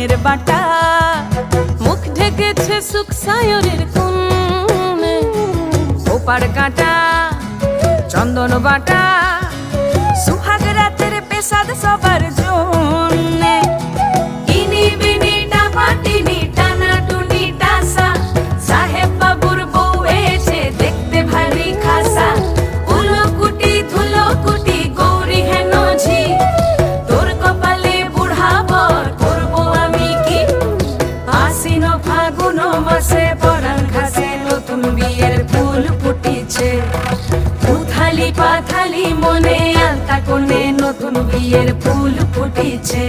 রঙের বাটা, মুখ ঢেকেছে সুখ সায়রের কোণে, ওপার কাটা চন্দন বাটা, সুহাগ রাতের পেশাদ সবার জন্যে। ইনি বিনি টাপাটিনি টানা টুনি টাসা, সাহেব বাবুর বউ এসে দেখতে ভারী খাসা। উলকুটি ধুলকুটি গৌরী হেন ঝি, তোর কপালে বুড়া বর করবো আমি কি। আশ্বিন ফাগুন মাসে পরাণ ঘাসে নতুন বিয়ের ফুল ফুটিছে। উথালি পাথালি মনে আলতা কোণে নতুন বিয়ের ফুল ফুটিছে।